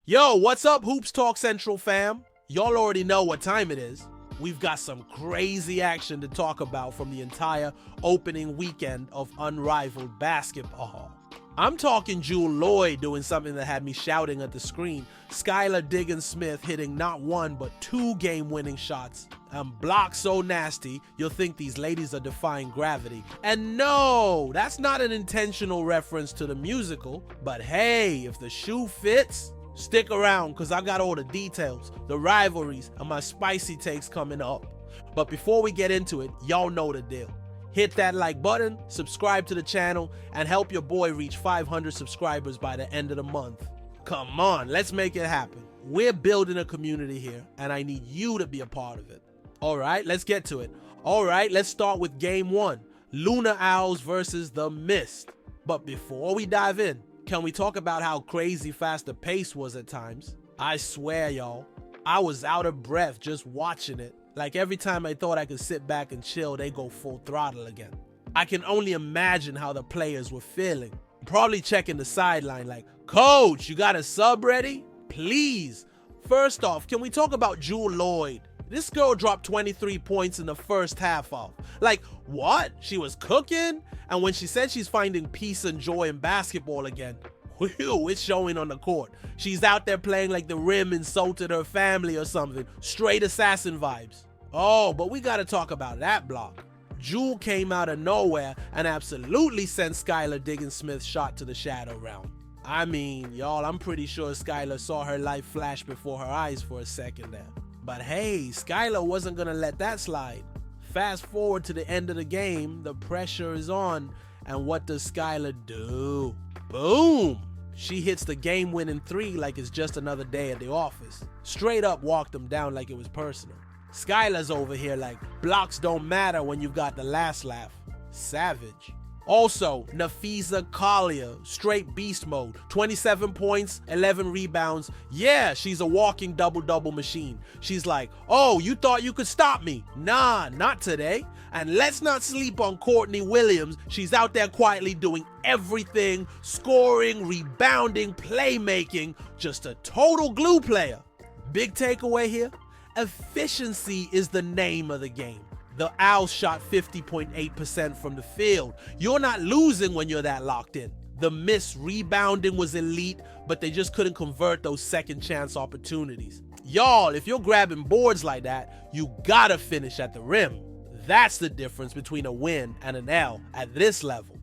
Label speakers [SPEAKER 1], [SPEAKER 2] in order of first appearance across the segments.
[SPEAKER 1] Yo, what's up, Hoops Talk Central fam? Y'all already know what time it is. We've got some crazy action to talk about from the entire opening weekend of Unrivaled Basketball. I'm talking Jewell Loyd doing something that had me shouting at the screen. Skylar Diggins-Smith hitting not one but 2 game-winning shots. And blocks so nasty, you'll think these ladies are defying gravity. And no, that's not an intentional reference to the musical. But hey, if the shoe fits, stick around because I got all the details, the rivalries, and my spicy takes coming up. But before we get into it, y'all know the deal. Hit that like button, subscribe to the channel, and help your boy reach 500 subscribers by the end of the month. Come on, let's make it happen. We're building a community here, and I need you to be a part of it. All right, let's get to it. All right, let's start with game 1. Lunar Owls versus the Mist. But before we dive in, can we talk about how crazy fast the pace was at times? I swear, y'all, I was out of breath just watching it. Like every time I thought I could sit back and chill, they go full throttle again. I can only imagine how the players were feeling. Probably checking the sideline like, Coach, you got a sub ready? Please. First off, can we talk about Jewell Loyd? This girl dropped 23 points in the first half off. Like, what? She was cooking? And when she said she's finding peace and joy in basketball again, whew, it's showing on the court. She's out there playing like the rim insulted her family or something. Straight assassin vibes. Oh, but we gotta talk about that block. Jewell came out of nowhere and absolutely sent Skylar Diggins-Smith's shot to the shadow realm. I mean, y'all, I'm pretty sure Skylar saw her life flash before her eyes for a second there. But hey, Skylar wasn't gonna let that slide. Fast forward to the end of the game, the pressure is on, and what does Skylar do? Boom! She hits the game-winning 3 like it's just another day at the office. Straight up walked them down like it was personal. Skylar's over here like, blocks don't matter when you've got the last laugh. Savage. Also, Napheesa Collier, straight beast mode. 27 points, 11 rebounds. Yeah, she's a walking double-double machine. She's like, oh, you thought you could stop me? Nah, not today. And let's not sleep on Courtney Williams. She's out there quietly doing everything, scoring, rebounding, playmaking. Just a total glue player. Big takeaway here, efficiency is the name of the game. The Owls shot 50.8% from the field. You're not losing when you're that locked in. The Mist rebounding was elite, but they just couldn't convert those second chance opportunities. Y'all, if you're grabbing boards like that, you gotta finish at the rim. That's the difference between a win and an L at this level.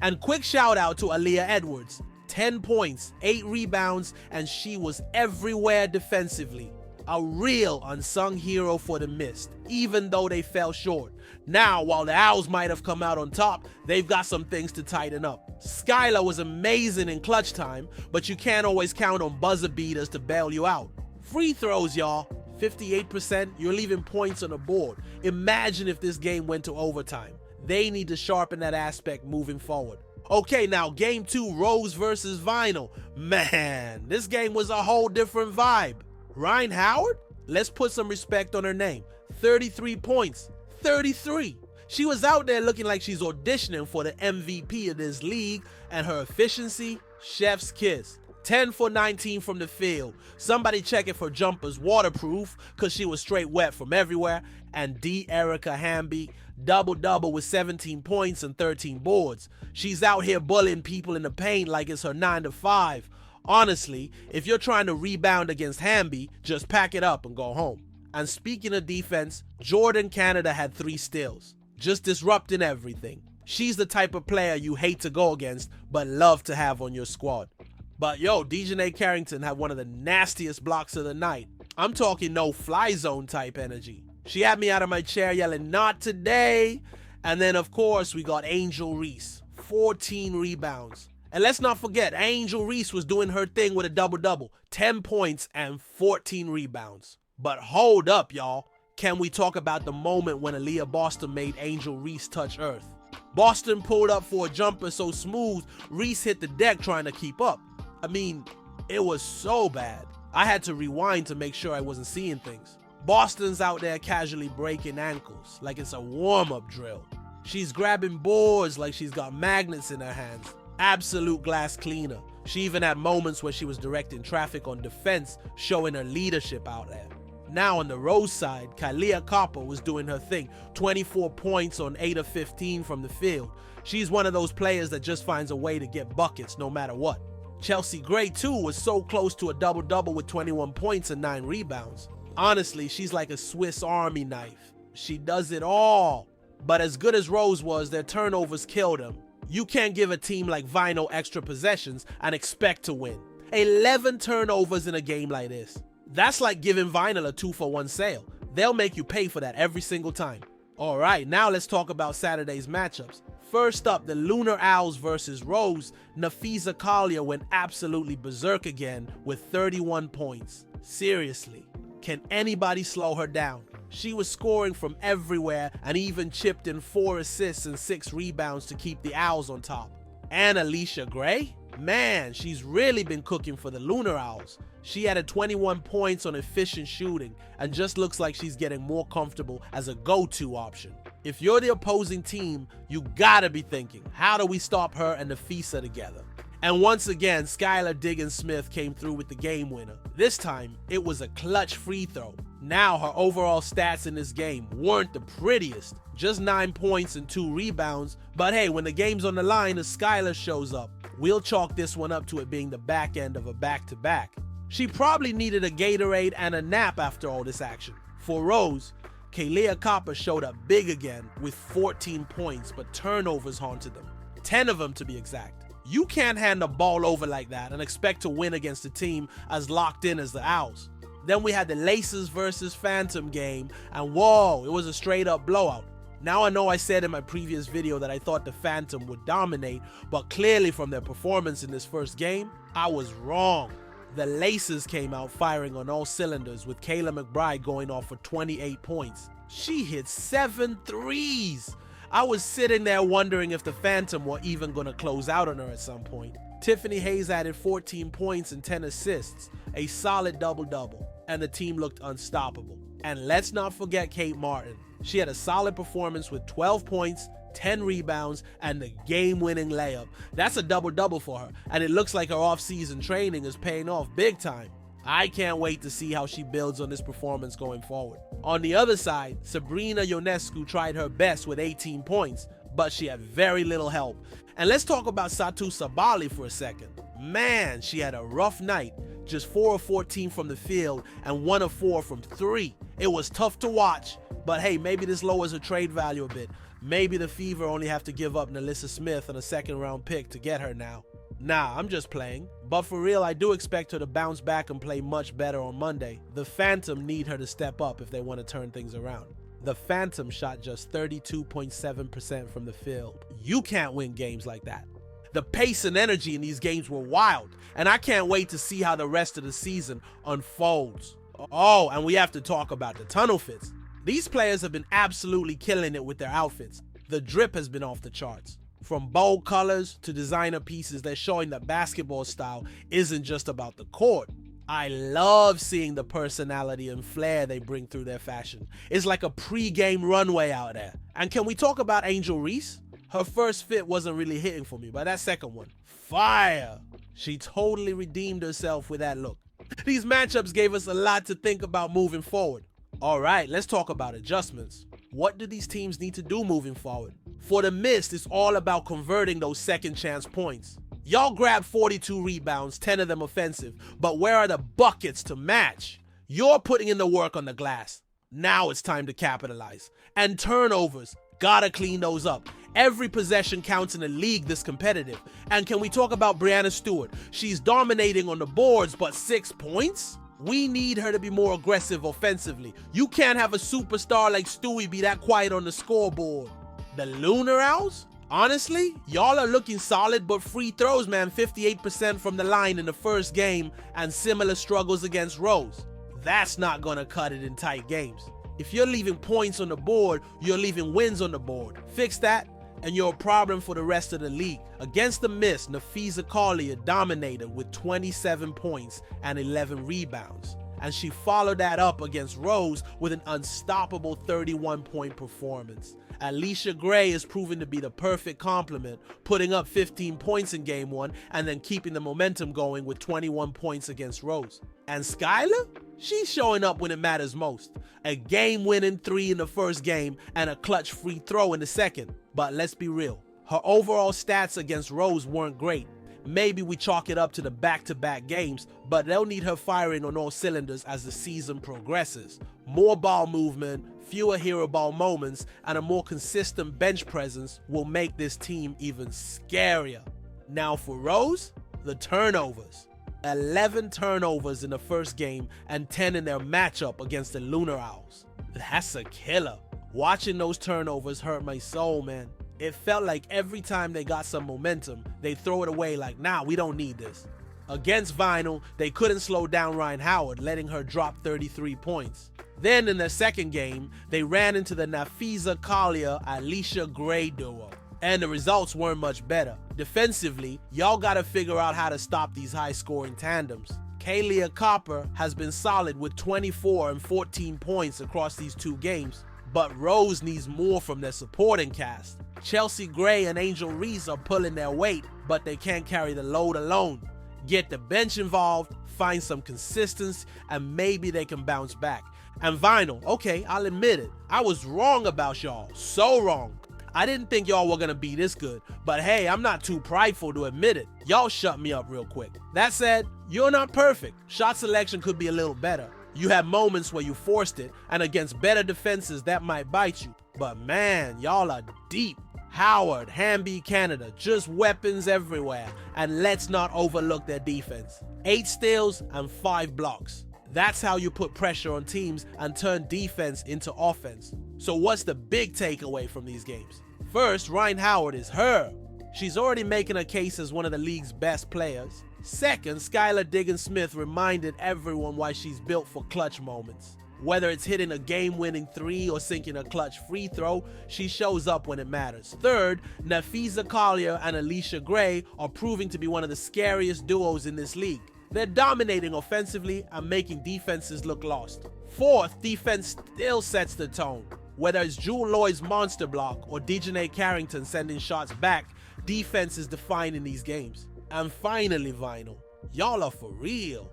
[SPEAKER 1] And quick shout out to Allisha Edwards. 10 points, 8 rebounds, and she was everywhere defensively. A real unsung hero for the Mist, even though they fell short. Now, while the Owls might have come out on top, they've got some things to tighten up. Skylar was amazing in clutch time, but you can't always count on buzzer beaters to bail you out. Free throws, y'all. 58%, you're leaving points on the board. Imagine if this game went to overtime. They need to sharpen that aspect moving forward. Okay, now game 2, Rose versus Vinyl. Man, this game was a whole different vibe. Rhyne Howard? Let's put some respect on her name. 33 points. 33. She was out there looking like she's auditioning for the MVP of this league, and her efficiency, chef's kiss. 10 for 19 from the field. Somebody check if her jumper's waterproof, cause she was straight wet from everywhere. And D. Erica Hamby, double-double with 17 points and 13 boards. She's out here bullying people in the paint like it's her 9 to 5. Honestly, if you're trying to rebound against Hamby, just pack it up and go home. And speaking of defense, Jordan Canada had 3 steals, just disrupting everything. She's the type of player you hate to go against, but love to have on your squad. But yo, Dejanay Carrington had one of the nastiest blocks of the night. I'm talking no fly zone type energy. She had me out of my chair yelling, not today. And then of course we got Angel Reese, 14 rebounds. And let's not forget, Angel Reese was doing her thing with a double-double, 10 points and 14 rebounds. But hold up, y'all. Can we talk about the moment when Aaliyah Boston made Angel Reese touch earth? Boston pulled up for a jumper so smooth, Reese hit the deck trying to keep up. I mean, it was so bad. I had to rewind to make sure I wasn't seeing things. Boston's out there casually breaking ankles like it's a warm-up drill. She's grabbing boards like she's got magnets in her hands. Absolute glass cleaner. She even had moments where she was directing traffic on defense, showing her leadership out there. Now on the Rose side, Collier was doing her thing, 24 points on 8 of 15 from the field. She's one of those players that just finds a way to get buckets no matter what. Chelsea Gray too was so close to a double-double with 21 points and 9 rebounds. Honestly, she's like a Swiss Army knife. She does it all. But as good as Rose was, their turnovers killed them. You can't give a team like Vinyl extra possessions and expect to win. 11 turnovers in a game like this. That's like giving Vinyl a 2-for-1 sale. They'll make you pay for that every single time. Alright, now let's talk about Saturday's matchups. First up, the Lunar Owls versus Rose. Napheesa Collier went absolutely berserk again with 31 points. Seriously, can anybody slow her down? She was scoring from everywhere and even chipped in 4 assists and 6 rebounds to keep the Owls on top. And Allisha Gray? Man, she's really been cooking for the Lunar Owls. She added 21 points on efficient shooting and just looks like she's getting more comfortable as a go-to option. If you're the opposing team, you gotta be thinking, how do we stop her and Napheesa together? And once again, Skylar Diggins-Smith came through with the game winner. This time, it was a clutch free throw. Now, her overall stats in this game weren't the prettiest. Just 9 points and 2 rebounds. But hey, when the game's on the line and Skylar shows up, we'll chalk this one up to it being the back end of a back-to-back. She probably needed a Gatorade and a nap after all this action. For Rose, Collier showed up big again with 14 points, but turnovers haunted them. 10 of them to be exact. You can't hand the ball over like that and expect to win against a team as locked in as the Owls. Then we had the Laces versus Phantom game, and whoa, it was a straight up blowout. Now I know I said in my previous video that I thought the Phantom would dominate, but clearly from their performance in this first game, I was wrong. The Laces came out firing on all cylinders with Kayla McBride going off for 28 points. She hit 7 threes. I was sitting there wondering if the Phantom were even going to close out on her at some point. Tiffany Hayes added 14 points and 10 assists, a solid double-double, and the team looked unstoppable. And let's not forget Kate Martin. She had a solid performance with 12 points, 10 rebounds, and the game-winning layup. That's a double-double for her, and it looks like her off-season training is paying off big time. I can't wait to see how she builds on this performance going forward. On the other side, Sabrina Ionescu tried her best with 18 points, but she had very little help. And let's talk about Satou Sabali for a second. Man, she had a rough night. Just 4 of 14 from the field and 1 of 4 from 3. It was tough to watch, but hey, maybe this lowers her trade value a bit. Maybe the Fever only have to give up Allisha Smith and a second-round pick to get her now. Nah, I'm just playing. But for real, I do expect her to bounce back and play much better on Monday. The Phantom need her to step up if they want to turn things around. The Phantom shot just 32.7% from the field. You can't win games like that. The pace and energy in these games were wild, and I can't wait to see how the rest of the season unfolds. Oh, and we have to talk about the tunnel fits. These players have been absolutely killing it with their outfits. The drip has been off the charts. From bold colors to designer pieces, they're showing that basketball style isn't just about the court. I love seeing the personality and flair they bring through their fashion. It's like a pre-game runway out there. And can we talk about Angel Reese? Her first fit wasn't really hitting for me, but that second one, fire! She totally redeemed herself with that look. These matchups gave us a lot to think about moving forward. Alright, let's talk about adjustments. What do these teams need to do moving forward? For the Mist, it's all about converting those second chance points. Y'all grabbed 42 rebounds, 10 of them offensive, but where are the buckets to match? You're putting in the work on the glass. Now it's time to capitalize. And turnovers, gotta clean those up. Every possession counts in a league this competitive. And can we talk about Brianna Stewart? She's dominating on the boards, but 6 points? We need her to be more aggressive offensively. You can't have a superstar like Stewie be that quiet on the scoreboard. The Lunar Owls? Honestly, y'all are looking solid, but free throws, man, 58% from the line in the first game and similar struggles against Rose. That's not gonna cut it in tight games. If you're leaving points on the board, you're leaving wins on the board. Fix that, and you're a problem for the rest of the league. Against the Mist, Napheesa Collier dominated with 27 points and 11 rebounds. and she followed that up against Rose with an unstoppable 31-point performance. Allisha Gray is proving to be the perfect complement, putting up 15 points in game 1 and then keeping the momentum going with 21 points against Rose. And Skylar? She's showing up when it matters most. A game-winning 3 in the first game and a clutch free throw in the second. But let's be real, her overall stats against Rose weren't great. Maybe we chalk it up to the back-to-back games, but they'll need her firing on all cylinders as the season progresses. More ball movement, fewer hero ball moments, and a more consistent bench presence will make this team even scarier. Now for Rose, the turnovers. 11 turnovers in the first game and 10 in their matchup against the Lunar Owls. That's a killer. Watching those turnovers hurt my soul, man. It felt like every time they got some momentum, they throw it away like, nah, we don't need this. Against Vinyl, they couldn't slow down Rhyne Howard, letting her drop 33 points. Then in their second game, they ran into the Napheesa Collier Allisha Gray duo, and the results weren't much better. Defensively, y'all gotta figure out how to stop these high-scoring tandems. Collier Copper has been solid with 24 and 14 points across these 2 games, but Rose needs more from their supporting cast. Chelsea Gray and Angel Reese are pulling their weight, but they can't carry the load alone. Get the bench involved, find some consistency, and maybe they can bounce back. And Vinyl, okay, I'll admit it, I was wrong about y'all, so wrong. I didn't think y'all were gonna be this good, but hey, I'm not too prideful to admit it. Y'all shut me up real quick. That said, you're not perfect. Shot selection could be a little better. You had moments where you forced it, and against better defenses that might bite you. But man, y'all are deep. Howard, Hamby, Canada, just weapons everywhere. And let's not overlook their defense. 8 steals and 5 blocks. That's how you put pressure on teams and turn defense into offense. So what's the big takeaway from these games? First, Rhyne Howard is her. She's already making a case as one of the league's best players. Second, Skylar Diggins-Smith reminded everyone why she's built for clutch moments. Whether it's hitting a game-winning 3 or sinking a clutch free throw, she shows up when it matters. Third, Napheesa Collier and Allisha Gray are proving to be one of the scariest duos in this league. They're dominating offensively and making defenses look lost. Fourth, defense still sets the tone. Whether it's Jewell Loyd's monster block or Dejanay Carrington sending shots back, defense is defining these games. And finally, Vinyl, y'all are for real.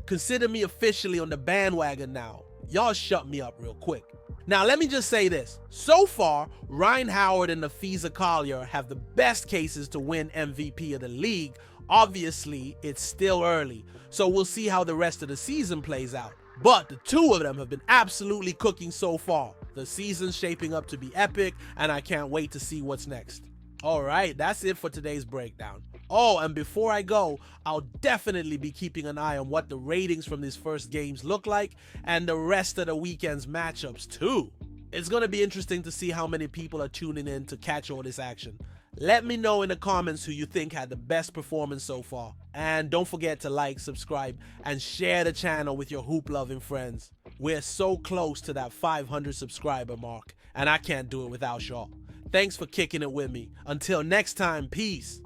[SPEAKER 1] Consider me officially on the bandwagon now. Y'all shut me up real quick. Now let me just say this. So far, Rhyne Howard and Napheesa Collier have the best cases to win MVP of the league. Obviously, it's still early, so we'll see how the rest of the season plays out. But the 2 of them have been absolutely cooking so far. The season's shaping up to be epic, and I can't wait to see what's next. Alright, that's it for today's breakdown. Oh, and before I go, I'll definitely be keeping an eye on what the ratings from these first games look like and the rest of the weekend's matchups too. It's going to be interesting to see how many people are tuning in to catch all this action. Let me know in the comments who you think had the best performance so far. And don't forget to like, subscribe, and share the channel with your hoop-loving friends. We're so close to that 500 subscriber mark, and I can't do it without y'all. Thanks for kicking it with me. Until next time, peace.